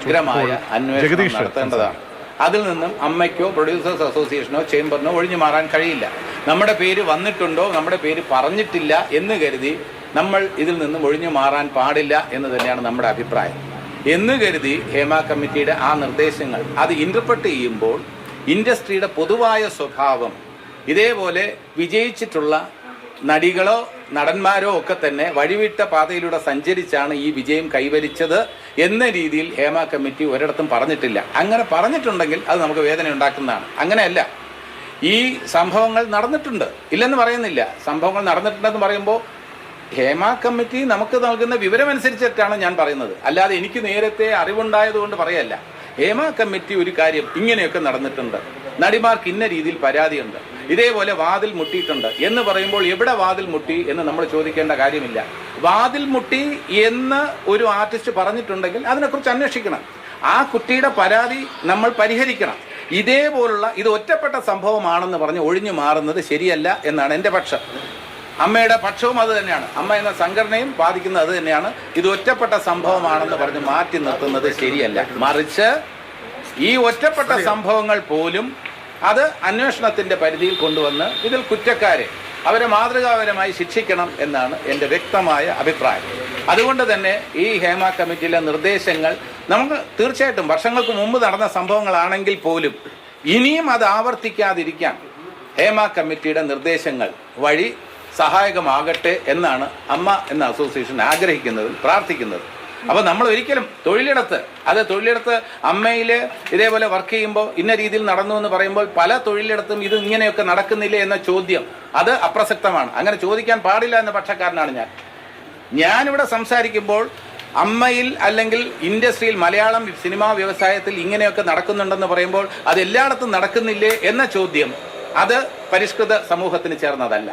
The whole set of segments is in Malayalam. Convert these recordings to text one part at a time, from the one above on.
സമഗ്രമായ അന്വേഷണം നടത്തേണ്ടതാണ്. അതിൽ നിന്നും അമ്മയ്ക്കോ പ്രൊഡ്യൂസേഴ്സ് അസോസിയേഷനോ ചേംബറിനോ ഒഴിഞ്ഞു മാറാൻ കഴിയില്ല. നമ്മുടെ പേര് വന്നിട്ടുണ്ടോ, നമ്മുടെ പേര് പറഞ്ഞിട്ടില്ല എന്ന് കരുതി നമ്മൾ ഇതിൽ നിന്നും ഒഴിഞ്ഞു മാറാൻ പാടില്ല എന്ന് തന്നെയാണ് നമ്മുടെ അഭിപ്രായം. എന്ന് കരുതി ഹേമ കമ്മിറ്റിയുടെ ആ നിർദ്ദേശങ്ങൾ അത് ഇന്റർപ്രറ്റ് ചെയ്യുമ്പോൾ ഇൻഡസ്ട്രിയുടെ പൊതുവായ സ്വഭാവം ഇതേപോലെ വിജയിച്ചിട്ടുള്ള നടികളോ നടന്മാരോ ഒക്കെ തന്നെ വഴിവിട്ട പാതയിലൂടെ സഞ്ചരിച്ചാണ് ഈ വിജയം കൈവരിച്ചത് എന്ന രീതിയിൽ ഹേമ കമ്മിറ്റി ഒരിടത്തും പറഞ്ഞിട്ടില്ല. അങ്ങനെ പറഞ്ഞിട്ടുണ്ടെങ്കിൽ അത് നമുക്ക് വേദന ഉണ്ടാക്കുന്നതാണ്. അങ്ങനെയല്ല, ഈ സംഭവങ്ങൾ നടന്നിട്ടുണ്ട്, ഇല്ലെന്ന് പറയുന്നില്ല. സംഭവങ്ങൾ നടന്നിട്ടുണ്ടെന്ന് പറയുമ്പോൾ ഹേമ കമ്മിറ്റി നമുക്ക് നൽകുന്ന വിവരമനുസരിച്ചിട്ടാണ് ഞാൻ പറയുന്നത്, അല്ലാതെ എനിക്ക് നേരത്തെ അറിവുണ്ടായതുകൊണ്ട് പറയല്ല. ഹേമ കമ്മിറ്റി ഒരു കാര്യം ഇങ്ങനെയൊക്കെ നടന്നിട്ടുണ്ട്, നടിമാർക്ക് ഇന്ന രീതിയിൽ പരാതിയുണ്ട്, ഇതേപോലെ വാതിൽ മുട്ടിയിട്ടുണ്ട് എന്ന് പറയുമ്പോൾ എവിടെ വാതിൽ മുട്ടി എന്ന് നമ്മൾ ചോദിക്കേണ്ട കാര്യമില്ല. വാതിൽ മുട്ടി എന്ന് ഒരു ആർട്ടിസ്റ്റ് പറഞ്ഞിട്ടുണ്ടെങ്കിൽ അതിനെക്കുറിച്ച് അന്വേഷിക്കണം. ആ കുട്ടിയുടെ പരാതി നമ്മൾ പരിഹരിക്കണം. ഇതേപോലുള്ള ഇത് ഒറ്റപ്പെട്ട സംഭവമാണെന്ന് പറഞ്ഞ് ഒഴിഞ്ഞു മാറുന്നത് ശരിയല്ല എന്നാണ് എൻ്റെ പക്ഷം. അമ്മയുടെ പക്ഷവും അത് തന്നെയാണ്. അമ്മ എന്ന സംഘടനയും ബാധിക്കുന്നത് അത് തന്നെയാണ്. ഇത് ഒറ്റപ്പെട്ട സംഭവമാണെന്ന് പറഞ്ഞ് മാറ്റി നിർത്തുന്നത് ശരിയല്ല. മറിച്ച് ഈ ഒറ്റപ്പെട്ട സംഭവങ്ങൾ പോലും അത് അന്വേഷണത്തിന്റെ പരിധിയിൽ കൊണ്ടുവന്ന് ഇതിൽ കുറ്റക്കാരെ അവരെ മാതൃകാപരമായി ശിക്ഷിക്കണം എന്നാണ് എൻ്റെ വ്യക്തമായ അഭിപ്രായം. അതുകൊണ്ട് തന്നെ ഈ ഹേമ കമ്മിറ്റിയിലെ നിർദ്ദേശങ്ങൾ നമുക്ക് തീർച്ചയായിട്ടും വർഷങ്ങൾക്ക് മുമ്പ് നടന്ന സംഭവങ്ങളാണെങ്കിൽ പോലും ഇനിയും അത് ആവർത്തിക്കാതിരിക്കാൻ ഹേമ കമ്മിറ്റിയുടെ നിർദ്ദേശങ്ങൾ വഴി സഹായകമാകട്ടെ എന്നാണ് അമ്മ എന്ന അസോസിയേഷൻ ആഗ്രഹിക്കുന്നത്, പ്രാർത്ഥിക്കുന്നത്. അപ്പോൾ നമ്മൾ ഒരിക്കലും തൊഴിലിടത്ത് അമ്മയിൽ ഇതേപോലെ വർക്ക് ചെയ്യുമ്പോൾ ഇന്ന രീതിയിൽ നടന്നു എന്ന് പറയുമ്പോൾ പല തൊഴിലിടത്തും ഇത് ഇങ്ങനെയൊക്കെ നടക്കുന്നില്ലേ എന്ന ചോദ്യം അത് അപ്രസക്തമാണ്. അങ്ങനെ ചോദിക്കാൻ പാടില്ല എന്ന പക്ഷക്കാരനാണ് ഞാനിവിടെ സംസാരിക്കുമ്പോൾ അമ്മയിൽ അല്ലെങ്കിൽ ഇൻഡസ്ട്രിയിൽ മലയാളം സിനിമാ വ്യവസായത്തിൽ ഇങ്ങനെയൊക്കെ നടക്കുന്നുണ്ടെന്ന് പറയുമ്പോൾ അത് എല്ലായിടത്തും നടക്കുന്നില്ലേ എന്ന ചോദ്യം അത് പരിഷ്കൃത സമൂഹത്തിന് ചേർന്നതല്ല.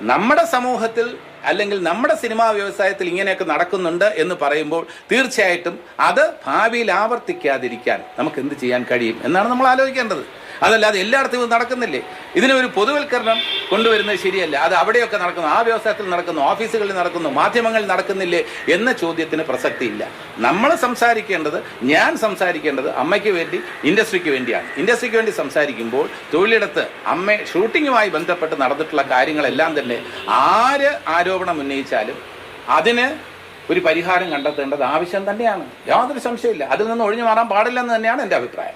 നമ്മുടെ സമൂഹത്തിൽ അല്ലെങ്കിൽ നമ്മുടെ സിനിമാ വ്യവസായത്തിൽ ഇങ്ങനെയൊക്കെ നടക്കുന്നുണ്ട് എന്ന് പറയുമ്പോൾ തീർച്ചയായിട്ടും അത് ഭാവിയിൽ ആവർത്തിക്കാതിരിക്കാൻ നമുക്ക് എന്ത് ചെയ്യാൻ കഴിയും എന്നാണ് നമ്മൾ ആലോചിക്കേണ്ടത്. അതല്ലാതെ എല്ലായിടത്തും ഇത് നടക്കുന്നില്ലേ, ഇതിനൊരു പൊതുവൽക്കരണം കൊണ്ടുവരുന്നത് ശരിയല്ല. അത് അവിടെയൊക്കെ നടക്കുന്നു, ആ വ്യവസായത്തിൽ നടക്കുന്നു, ഓഫീസുകളിൽ നടക്കുന്നു, മാധ്യമങ്ങളിൽ നടക്കുന്നില്ലേ എന്ന ചോദ്യത്തിന് പ്രസക്തിയില്ല. ഞാൻ സംസാരിക്കേണ്ടത് അമ്മയ്ക്ക് വേണ്ടി, ഇൻഡസ്ട്രിക്ക് വേണ്ടിയാണ്. ഇൻഡസ്ട്രിക്ക് വേണ്ടി സംസാരിക്കുമ്പോൾ തൊഴിലിടത്ത് ഷൂട്ടിങ്ങുമായി ബന്ധപ്പെട്ട് നടന്നിട്ടുള്ള കാര്യങ്ങളെല്ലാം തന്നെ ആര് ആരോപണം ഉന്നയിച്ചാലും അതിന് ഒരു പരിഹാരം കണ്ടെത്തേണ്ടത് ആവശ്യം തന്നെയാണ്. യാതൊരു സംശയമില്ല. അതിൽ നിന്ന് ഒഴിഞ്ഞു മാറാൻ പാടില്ലെന്ന് തന്നെയാണ് എൻ്റെ അഭിപ്രായം.